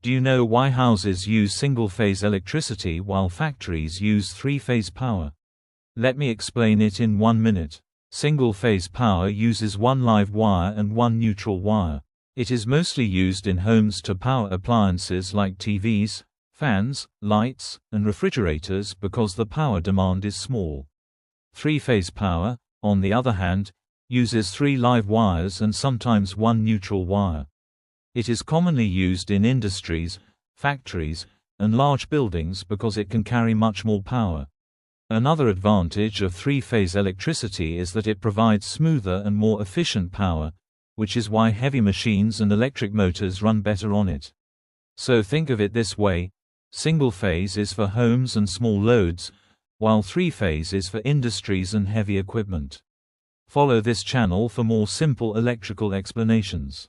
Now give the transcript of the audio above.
Do you know why houses use single-phase electricity while factories use three-phase power? Let me explain it in 1 minute. Single-phase power uses one live wire and one neutral wire. It is mostly used in homes to power appliances like TVs, fans, lights, and refrigerators because the power demand is small. Three-phase power, on the other hand, uses 3 live wires and sometimes 1 neutral wire. It is commonly used in industries, factories, and large buildings because it can carry much more power. Another advantage of three-phase electricity is that it provides smoother and more efficient power, which is why heavy machines and electric motors run better on it. So think of it this way: single-phase is for homes and small loads, while three-phase is for industries and heavy equipment. Follow this channel for more simple electrical explanations.